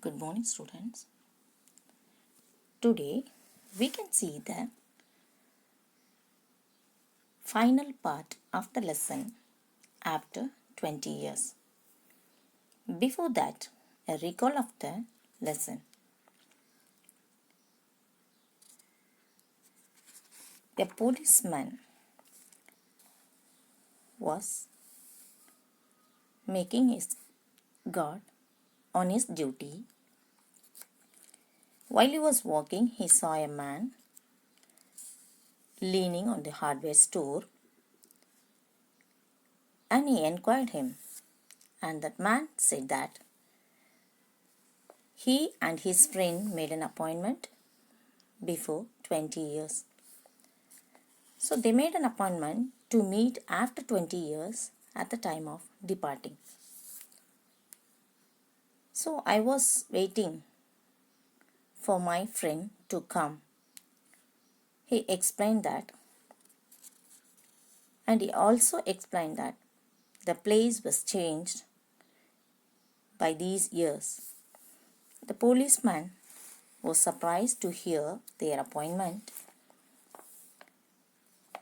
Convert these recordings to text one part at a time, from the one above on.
Good morning, students. Today we can see the final part of the lesson after 20 years. Before that, a recall of the lesson. A policeman was making his guard on his duty. While he was walking, he saw a man leaning on the hardware store and he inquired him. And that man said that he and his friend made an appointment before 20 years. So they made an appointment to meet after 20 years at the time of departing. So I was waiting for my friend to come. He explained that, and he also explained that the place was changed by these years. The policeman was surprised to hear their appointment,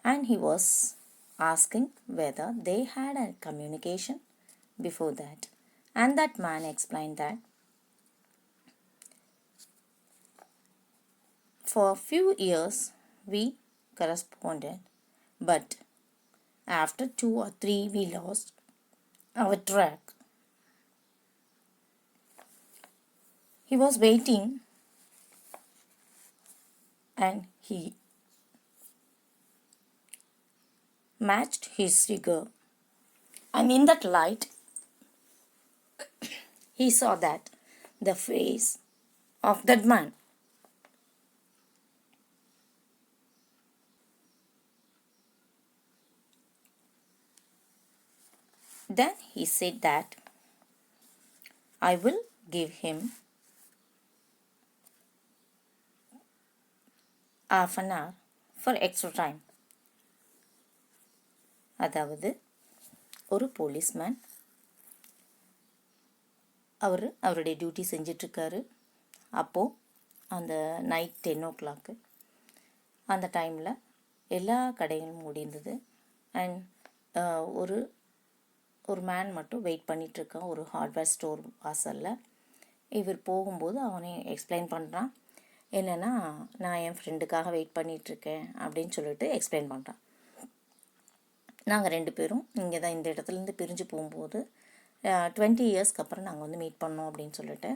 and he was asking whether they had a communication before that. And that man explained that for a few years we corresponded, but after 2 or 3 we lost our track. He was waiting and he matched his figure, and in that light he saw that the face of that man. Then he said that I will give him half an hour for extra time. அதாவது ஒரு policeman அவருடைய duty செஞ்சிட்ருக்காரு. அப்போது அந்த night 10 o'clock அந்த டைமில் எல்லா கடைகளும் முடிந்தது. அண்ட் ஒரு மேன் மட்டும் வெயிட் பண்ணிகிட்ருக்கான் ஒரு ஹார்ட்வேர் ஸ்டோர் வாசலில். இவர் போகும்போது அவனே எக்ஸ்பிளைன் பண்ணுறான், என்னென்னா நான் என் ஃப்ரெண்டுக்காக வெயிட் பண்ணிகிட்ருக்கேன் அப்படின்னு சொல்லிட்டு எக்ஸ்பிளைன் பண்ணுறான். நாங்கள் 2 பேரும் இங்கே தான் இந்த இடத்துலேருந்து பிரிஞ்சு போகும்போது 20 இயர்ஸ்க்கு அப்புறம் நாங்கள் வந்து மீட் பண்ணோம் அப்படின்னு சொல்லிட்டு.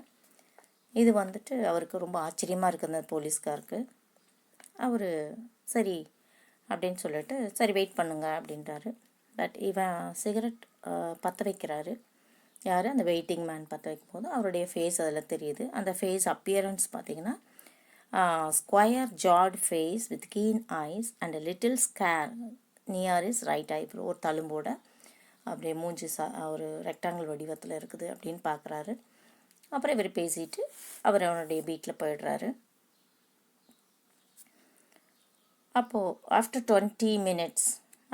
இது வந்துட்டு அவருக்கு ரொம்ப ஆச்சரியமாக இருக்குது அந்த போலீஸ்காருக்கு. அவர் சரி அப்படின்னு சொல்லிட்டு சரி வெயிட் பண்ணுங்க அப்படின்றாரு. பட் இவன் சிகரெட் பற்ற வைக்கிறாரு. யார்? அந்த வெயிட்டிங் மேன் பற்ற வைக்கும்போது அவருடைய ஃபேஸ் அதில் தெரியுது. அந்த ஃபேஸ் அப்பியரன்ஸ் பார்த்திங்கன்னா square jawed face with keen eyes and little scar near his right eyebrow. ஒரு தழும்போட அப்படியே மூஞ்சி ஒரு ரெக்டாங்கிள் வடிவத்தில் இருக்குது அப்படின்னு பார்க்குறாரு. அப்புறம் இவர் பேசிட்டு அவருடைய பீட்டில் போயிடுறாரு. அப்போது ஆஃப்டர் 20 minutes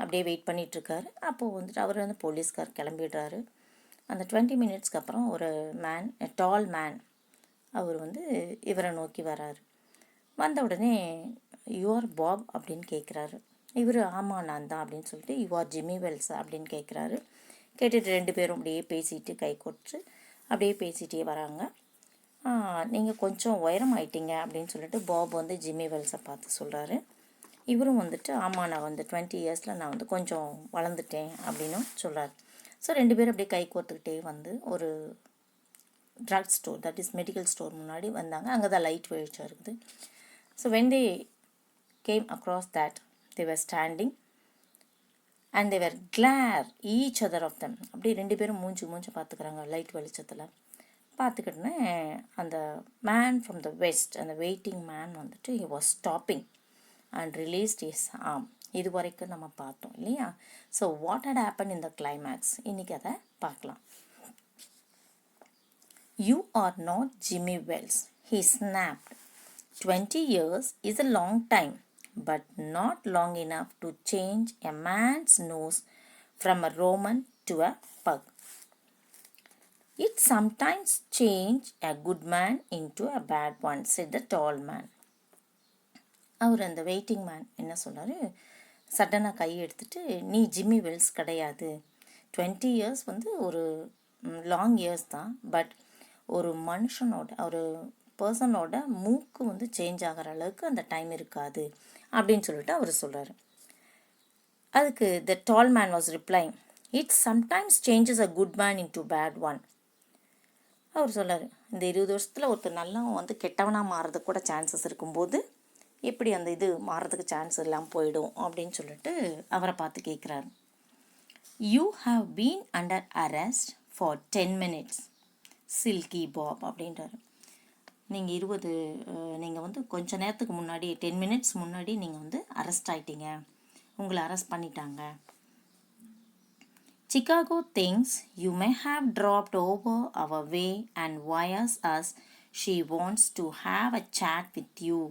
அப்படியே வெயிட் பண்ணிகிட்ருக்காரு. அப்போது வந்துட்டு அவர் வந்து போலீஸ்கார் கிளம்பிடுறாரு. அந்த 20 minutesக்கு அப்புறம் ஒரு மேன், டால் மேன், அவர் வந்து இவரை நோக்கி வராரு. வந்த உடனே யூஆர் பாப் அப்படின்னு கேட்குறாரு. இவர் ஆமாம் நான் தான் அப்படின்னு சொல்லிட்டு யூஆர் ஜிம்மி வெல்ஸ் அப்படின்னு கேட்குறாரு. கேட்டுட்டு 2 பேரும் அப்படியே பேசிட்டு கை கொட்டு அப்படியே பேசிகிட்டே வராங்க. நீங்கள் கொஞ்சம் உயரம் ஆயிட்டீங்க அப்படின்னு சொல்லிட்டு பாப் வந்து ஜிம்மி வெல்ஸை பார்த்து சொல்கிறாரு. இவரும் வந்துட்டு ஆமாம் நான் வந்து 20 இயர்ஸில் நான் வந்து கொஞ்சம் வளர்ந்துட்டேன் அப்படின்னும் சொல்கிறார். ஸோ 2 பேரும் அப்படியே கை கோர்த்துக்கிட்டே வந்து ஒரு drug store, that is medical store முன்னாடி வந்தாங்க. அங்கே தான் லைட் வெளிச்சம் இருக்குது. ஸோ when they came across that, they were standing and they were glare each other of them. அப்படியே 2 பேரும் மூஞ்சி பார்த்துக்கிறாங்க லைட் வெளிச்சத்தில். பார்த்துக்கிட்டோன்னே அந்த மேன் ஃப்ரம் த வெஸ்ட், அந்த வெயிட்டிங் மேன் வந்துட்டு he was stopping and released his arm. இது வரைக்கும் நம்ம பார்த்தோம் இல்லையா? So what had happened in the climax, இன்றைக்கி அதை பார்க்கலாம். You are not Jimmy Wells, he snapped. 20 years is a long time, but not long enough to change a man's nose from a Roman to a pug. It sometimes change a good man into a bad one, said the tall man. அவர் அந்த waiting man என்ன சொன்னார், சடனாக கை எடுத்துட்டு, நீ Jimmy Wells கிடையாது. 20 years வந்து ஒரு long years தான், பட் ஒரு மனுஷனோட ஒரு பர்சனோட மூக்கு வந்து சேஞ்ச் ஆகிற அளவுக்கு அந்த டைம் இருக்காது அப்படின்னு சொல்லிட்டு அவர் சொல்கிறார். அதுக்கு the tall man was replying, it sometimes changes a good man into bad one. அவர் சொல்கிறார், இந்த 20 வருஷத்தில் ஒருத்தர் நல்லா வந்து கெட்டவனாக மாறுறதுக்கு கூட சான்சஸ் இருக்கும்போது எப்படி அந்த இது மாறுறதுக்கு சான்ஸ் இல்லாமல் போயிடும் அப்படின்னு சொல்லிட்டு அவரை பார்த்து கேட்குறாரு. You have been under arrest for 10 minutes Silky Bob அப்படின்றாரு. நீங்கள் நீங்கள் வந்து கொஞ்ச நேரத்துக்கு முன்னாடி 10 minutes முன்னாடி நீங்கள் வந்து அரெஸ்ட் ஆகிட்டீங்க, உங்களை அரெஸ்ட் பண்ணிட்டாங்க. Chicago thinks you may have dropped over our way and wires us she wants to have a chat with you.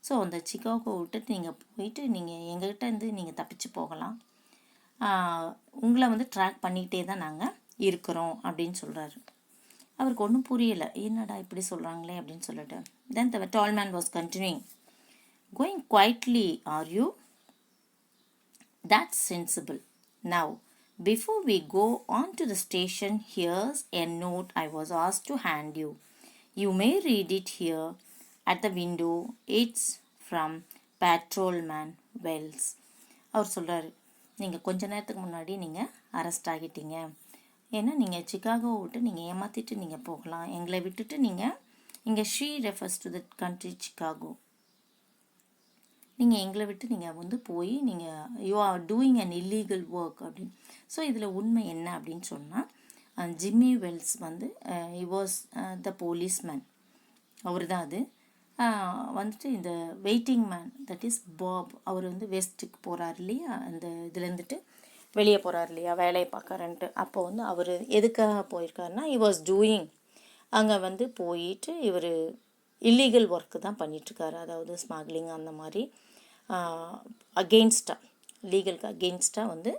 So அந்த சிக்காகோ விட்டுட்டு நீங்கள் போயிட்டு நீங்கள் எங்ககிட்ட இருந்து நீங்கள் தப்பிச்சு போகலாம், உங்களை வந்து ட்ராக் பண்ணிகிட்டே தான் நாங்கள் இருக்கிறோம் அப்படின்னு சொல்கிறாரு. அவருக்கு ஒன்றும் புரியலை, என்னடா இப்படி சொல்கிறாங்களே அப்படின்னு சொல்லிட்டு. Then the tall man was continuing, going quietly are you? That's sensible. Now, before we go on to the station, here's a note I was asked to hand you. You may read it here at the window. It's from Patrolman Wells. அவர் சொல்கிறாரு, நீங்கள் கொஞ்ச நேரத்துக்கு முன்னாடி நீங்கள் arrest ஆகிட்டீங்க, ஏன்னா நீங்கள் சிகாகோவை விட்டு நீங்கள் ஏமாற்றிட்டு நீங்கள் போகலாம், எங்களை விட்டுட்டு நீங்கள் இங்கே she refers to the country Chicago, நீங்கள் எங்களை விட்டு நீங்கள் வந்து போய் நீங்கள் you are doing an illegal work அப்படின்னு. ஸோ இதில் உண்மை என்ன அப்படின்னு சொன்னால், ஜிம்மி வெல்ஸ் வந்து ஹி வாஸ் த போலீஸ்மேன், அவர் தான் அது. வந்துட்டு இந்த waiting man that is Bob, அவர் வந்து வெஸ்ட்டுக்கு போகிறார் இல்லையா, அந்த இதுலேருந்துட்டு வெளியே போகிறார் இல்லையா வேலையை பார்க்குறேன்ட்டு. அப்போ வந்து அவர் எதுக்காக போயிருக்காருன்னா, ஹி வாஸ் டூயிங், அங்கே வந்து போயிட்டு இவர் இல்லீகல் ஒர்க்கு தான் பண்ணிகிட்ருக்காரு, அதாவது ஸ்மக்லிங் அந்த மாதிரி அகெயின்ஸ்டாக, லீகலுக்கு அகெயின்ஸ்டாக வந்து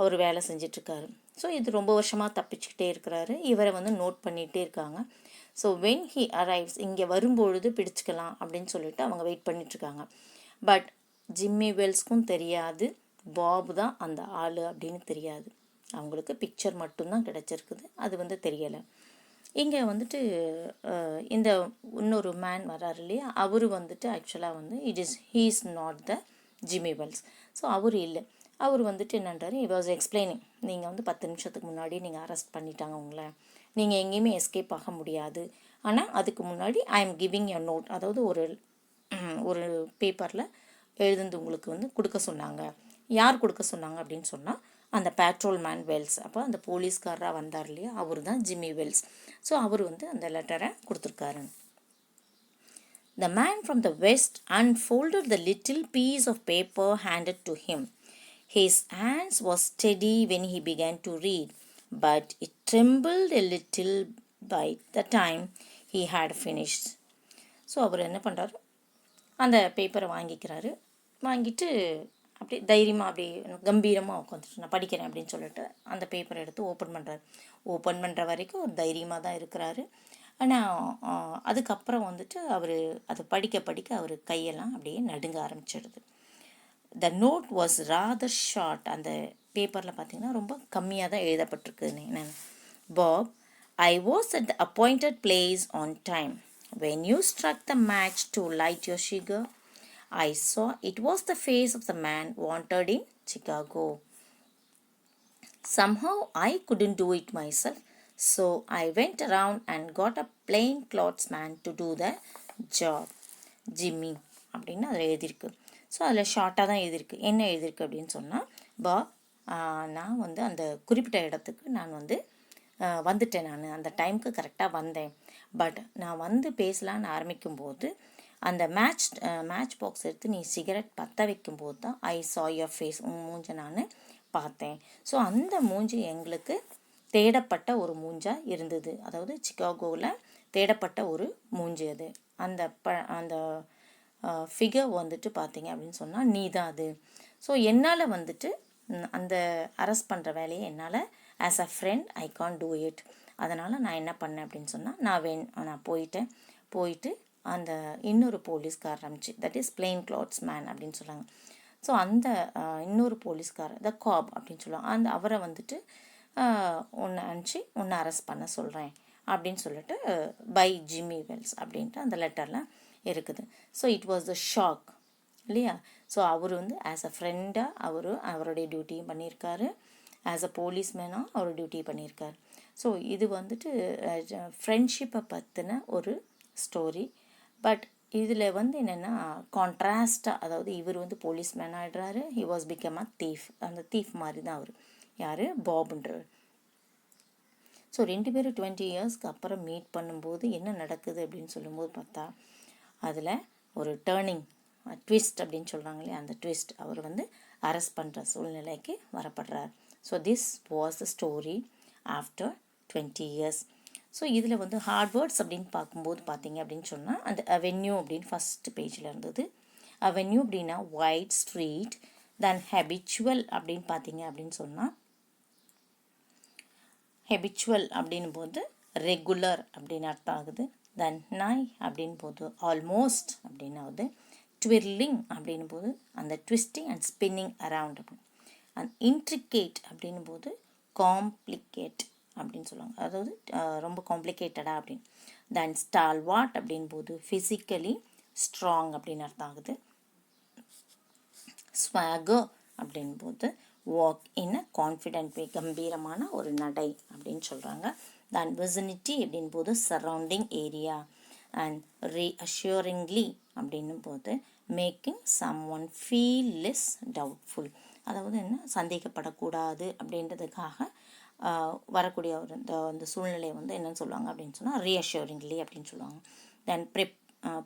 அவர் வேலை செஞ்சிட்ருக்காரு. ஸோ இது ரொம்ப வருஷமாக தப்பிச்சுக்கிட்டே இருக்கிறாரு, இவரை வந்து நோட் பண்ணிகிட்டே இருக்காங்க. ஸோ வென் ஹி அரைவ்ஸ், இங்கே வரும்பொழுது பிடிச்சிக்கலாம் அப்படின்னு சொல்லிட்டு அவங்க வெயிட் பண்ணிகிட்ருக்காங்க. பட் ஜிம்மி வெல்ஸ்க்கும் தெரியாது பாபு தான் அந்த ஆள் அப்படின்னு தெரியாது, அவங்களுக்கு பிக்சர் மட்டும்தான் கிடச்சிருக்குது, அது வந்து தெரியலை. இங்கே வந்துட்டு இந்த இன்னொரு மேன் வர்றார் இல்லையா, அவர் வந்துட்டு ஆக்சுவலாக வந்து he is not the Jimmy Wells. So அவர் இல்லை, அவர் வந்துட்டு என்னன்றாரு, ஹி வாஸ் எக்ஸ்பிளைனிங், நீங்கள் வந்து 10 நிமிஷத்துக்கு முன்னாடி நீங்கள் அரெஸ்ட் பண்ணிட்டாங்க உங்களை, நீங்கள் எங்கேயுமே எஸ்கேப் ஆக முடியாது, ஆனால் அதுக்கு முன்னாடி I am giving a note, அதாவது ஒரு பேப்பரில் எழுதுந்து உங்களுக்கு வந்து கொடுக்க சொன்னாங்க. யார் கொடுக்க சொன்னாங்க அப்படின்னு சொன்னால், அந்த பேட்ரோல் மேன் வெல்ஸ், அப்போ அந்த போலீஸ்காரராக வந்தார் இல்லையா, அவர் தான் ஜிம்மி வெல்ஸ். ஸோ அவர் வந்து அந்த லெட்டரை கொடுத்துருக்காரு. The man from the west unfolded the little piece of paper handed to him. His hands was steady when he began to read, but it trembled a little by the time he had finished. So அவர் என்ன பண்ணுறாரு, அந்த பேப்பரை வாங்கிக்கிறாரு, வாங்கிட்டு அப்படி தைரியமாக அப்படி கம்பீரமாக உட்காந்துட்டு நான் படிக்கிறேன் அப்படின்னு சொல்லிட்டு அந்த பேப்பரை எடுத்து ஓப்பன் பண்ணுறாரு. ஓப்பன் பண்ணுற வரைக்கும் ஒரு தைரியமாக தான் இருக்கிறாரு. ஆனால் அதுக்கப்புறம் வந்துட்டு அவர் அதை படிக்க அவர் கையெல்லாம் அப்படியே நடுங்க ஆரம்பிச்சிடுது. The note was rather short, அந்த பேப்பரில் பார்த்தீங்கன்னா ரொம்ப கம்மியாக தான் எழுதப்பட்டிருக்குன்னு. நான் Bob, I was at the appointed place on time when you struck the match to light your cigar. I saw it was the face of the man wanted in Chicago. Somehow I couldn't do it myself, so I went around and got a plain clothes man to do the job. Jimmy அப்படின்னு அதில் எழுதியிருக்கு. So அதில் ஷார்ட்டாக தான் எழுதியிருக்கு. என்ன எழுதியிருக்கு அப்படின்னு சொன்னால், நான் வந்து அந்த குறிப்பிட்ட இடத்துக்கு நான் வந்து வந்துட்டேன், நான் அந்த டைமுக்கு கரெக்டாக வந்தேன். பட் நான் வந்து பேசலான்னு ஆரம்பிக்கும்போது அந்த மேட்ச் பாக்ஸ் எடுத்து நீ சிகரெட் பற்ற வைக்கும்போது தான் ஐ சா யுவர் ஃபேஸ், உன் மூஞ்சை நான் பார்த்தேன். ஸோ அந்த மூஞ்சி எங்களுக்கு தேடப்பட்ட ஒரு மூஞ்சாக இருந்தது, அதாவது சிகாகோவில் தேடப்பட்ட ஒரு மூஞ்சி அது. அந்த ஃபிகர் வந்துட்டு பார்த்தீங்க அப்படின்னு சொன்னால் நீ தான் அது. ஸோ என்னால் வந்துட்டு அந்த அரெஸ்ட் பண்ணுற வேலையை என்னால் as a friend I can do it. அதனால் நான் என்ன பண்ணேன் அப்படின்னு சொன்னால் நான் போயிட்டு அந்த இன்னொரு போலீஸ்கார் அனுப்பிச்சு, that is plain clothes man அப்படின்னு சொல்கிறாங்க. ஸோ அந்த இன்னொரு போலீஸ்காரர் த காப் அப்படின்னு சொல்லுவாங்க, அவரை வந்துட்டு உன்னை அனுப்பிச்சு உன்னை அரெஸ்ட் பண்ண சொல்கிறேன் அப்படின்னு சொல்லிட்டு பை ஜிம்மி வெல்ஸ் அப்படின்ட்டு அந்த லெட்டரில் இருக்குது. So it was the shock இல்லையா. ஸோ அவர் வந்து ஆஸ் அ ஃப்ரெண்டாக அவருடைய டியூட்டியும் பண்ணியிருக்காரு, ஆஸ் அ போலீஸ்மேனாக அவர் டியூட்டி பண்ணியிருக்காரு. ஸோ இது வந்துட்டு ஃப்ரெண்ட்ஷிப்பை பற்றின ஒரு ஸ்டோரி. பட் இதில் வந்து என்னென்னா கான்ட்ராஸ்டாக, அதாவது இவர் வந்து போலீஸ்மேன் ஆகிடுறாரு, he was become a thief. அந்த தீஃப் மாதிரி தான் அவர் யார், பாப்ன்றவர். ஸோ 2 பேரும் 20 இயர்ஸ்க்கு அப்புறம் மீட் பண்ணும்போது என்ன நடக்குது அப்படின்னு சொல்லும்போது பார்த்தா அதில் ஒரு டேர்னிங் ட்விஸ்ட் அப்படின்னு சொல்கிறாங்க இல்லையா, அந்த ட்விஸ்ட் அவர் வந்து அரெஸ்ட் பண்ணுற சூழ்நிலைக்கு வரப்படுறார். So this was the story after 20 years. So இதில் வந்து ஹார்ட் வேர்ட்ஸ் அப்படின்னு பார்க்கும்போது பார்த்தீங்க அப்படின்னு சொன்னால் அந்த அவென்யூ அப்படின்னு ஃபஸ்ட் பேஜில் இருந்தது. அவென்யூ அப்படின்னா ஒயிட் ஸ்ட்ரீட். தென் ஹெபிச்சுவல் அப்படின்னு பார்த்தீங்க அப்படின்னு சொன்னால் ஹெபிச்சுவல் அப்படின் போது ரெகுலர் அப்படின்னு அர்த்தம் ஆகுது. தென் நாய் அப்படின் போது ஆல்மோஸ்ட் அப்படின்னு ஆகுது. ட்விர்லிங் அப்படின் போது அந்த ட்விஸ்டிங் அண்ட் ஸ்பின்னிங் அரவுண்ட் அப்படின்னு. அண்ட் இன்ட்ரிகேட் அப்படின் போது காம்ப்ளிகேட் அப்படின்னு சொல்லுவாங்க, அதாவது ரொம்ப காம்ப்ளிகேட்டடாக அப்படின்னு. தென் ஸ்டால்வாட் அப்படின் போது ஃபிசிக்கலி ஸ்ட்ராங் அப்படின்னு அர்த்தம் ஆகுது. ஸ்வாகர் அப்படின் போது வாக் இன் அ கான்ஃபிடென்ட் வே, கம்பீரமான ஒரு நடை அப்படின்னு சொல்கிறாங்க. தென் விசினிட்டி அப்படின் போது சரௌண்டிங் ஏரியா. அண்ட் ரீஅஷ்யூரிங்லி அப்படின்னும் போது making someone feel less doubtful, அதாவது என்ன சந்தேகப்படக்கூடாது அப்படின்றதுக்காக வரக்கூடிய ஒரு இந்த சூழ்நிலை வந்து என்னன்னு சொல்லுவாங்க அப்படின்னு சொன்னால் ரீஅஷ்யூரிங்லி அப்படின்னு சொல்லுவாங்க. தென்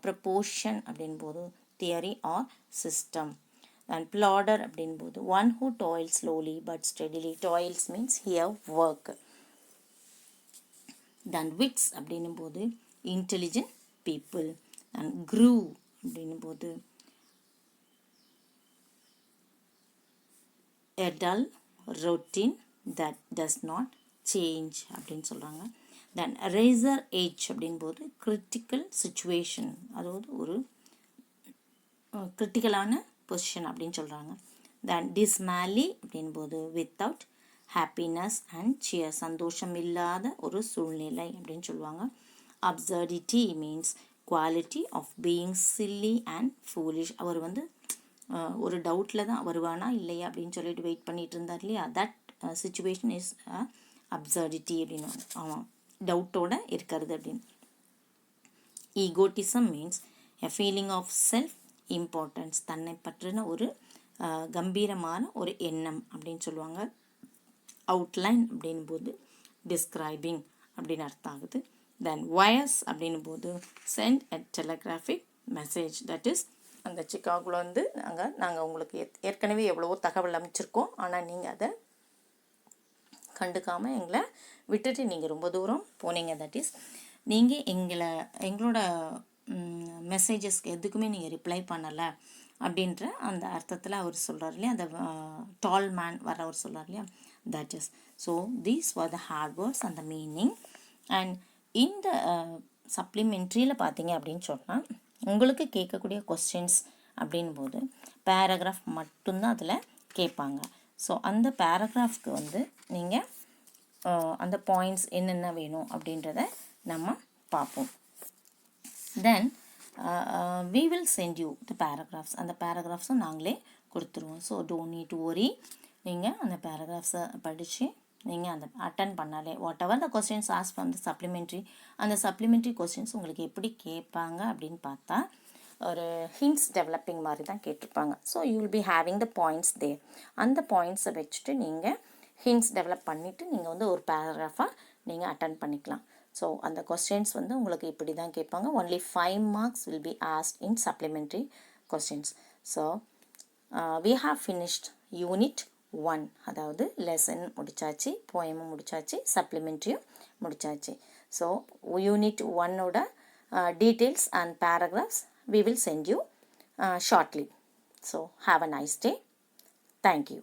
ப்ரப்போர்ஷன் அப்படின் போது theory or system. And plodder அப்படின்போது one who toil slowly but steadily. Toils means here work. Then wits அப்படின்னும் போது இன்டெலிஜென்ட் பீப்புள். அண்ட் க்ரூ அப்படின்னும் போது a dull routine that does not change அப்படின்னு சொல்கிறாங்க. தென் ரேசர் ஏஜ் அப்படின்போது கிரிட்டிக்கல் சுச்சுவேஷன், அதாவது ஒரு கிரிட்டிக்கலான பொசிஷன் அப்படின்னு சொல்கிறாங்க. தென் டிஸ்மேலி அப்படின்போது வித்தவுட் ஹாப்பினஸ் அண்ட் சியர், சந்தோஷம் இல்லாத ஒரு சூழ்நிலை அப்படின்னு சொல்லுவாங்க. Absurdity means quality of being silly and foolish. அவர் வந்து ஒரு டவுட்டில் தான் வருவானா இல்லையா அப்படின்னு சொல்லிட்டு வெயிட் பண்ணிட்டு இருந்தார் இல்லையா, தட் சிச்சுவேஷன் இஸ் அப்சர்டிட்டி அப்படின்னு. ஆமாம், டவுட்டோட இருக்கிறது அப்படின்னு. Egotism means a feeling of self importance, தன்னை பற்றின ஒரு கம்பீரமான ஒரு எண்ணம் அப்படின்னு சொல்லுவாங்க. அவுட்லைன் அப்படின் போது டிஸ்கிரைபிங் அப்படின்னு அர்த்தம் ஆகுது. தென் வயர்ஸ் அப்படின் போது sent a telegraphic message, that is அந்த சிக்காகோவில் வந்து நாங்கள் உங்களுக்கு ஏற்கனவே எவ்வளவோ தகவல் அமைச்சிருக்கோம், ஆனால் நீங்கள் அதை கண்டுக்காமல் எங்களை விட்டுட்டு நீங்கள் ரொம்ப தூரம் போனீங்க. தட் இஸ் நீங்கள் எங்களோட மெசேஜஸ்க்கு எதுக்குமே நீங்கள் ரிப்ளை பண்ணலை அப்படின்ற அந்த அர்த்தத்தில் அவர் சொல்கிறார் இல்லையா, அந்த டால் மேன் அவர் சொல்கிறார் இல்லையா, that is. So these for the heart words and the meaning. And இந்த சப்ளிமெண்ட்ரியில் பார்த்தீங்க அப்படின்னு சொன்னால் உங்களுக்கு கேட்கக்கூடிய கொஸ்டின்ஸ் அப்படின் போது பேராகிராஃப் மட்டும்தான் அதில் கேட்பாங்க. ஸோ அந்த பேராகிராஃப்க்கு வந்து நீங்கள் அந்த பாயிண்ட்ஸ் என்னென்ன வேணும் அப்படின்றத நம்ம பார்ப்போம். தென் we will send you the paragraphs. அந்த பேராகிராஃப்ஸும் நாங்களே கொடுத்துருவோம். So don't need to worry. நீங்கள் அந்த பேராகிராஃப்ஸை படித்து நீங்கள் அந்த அட்டன் பண்ணாலே what ever the questions ask from the supplementary, அந்த சப்ளிமெண்ட்ரி கொஸ்டின்ஸ் உங்களுக்கு எப்படி கேட்பாங்க அப்படின்னு பார்த்தா ஒரு ஹிண்ட்ஸ் டெவலப்பிங் மாதிரி தான் கேட்டிருப்பாங்க. So you will be having the points there. அந்த பாயிண்ட்ஸை வச்சுட்டு நீங்கள் ஹிண்ட்ஸ் டெவலப் பண்ணிவிட்டு நீங்கள் வந்து ஒரு பேராகிராஃபாக நீங்கள் அட்டன் பண்ணிக்கலாம். ஸோ அந்த கொஸ்டின்ஸ் வந்து உங்களுக்கு இப்படி தான் கேட்பாங்க. Only 5 marks will be asked in supplementary questions. So we have finished unit 1, அதாவது லெசன் முடிச்சாச்சு, போயமும் முடிச்சாச்சு, சப்ளிமெண்ட்ரியும் முடிச்சாச்சு. ஸோ யூனிட் 1ஓட details and paragraphs we will send you shortly. So have a nice day. Thank you.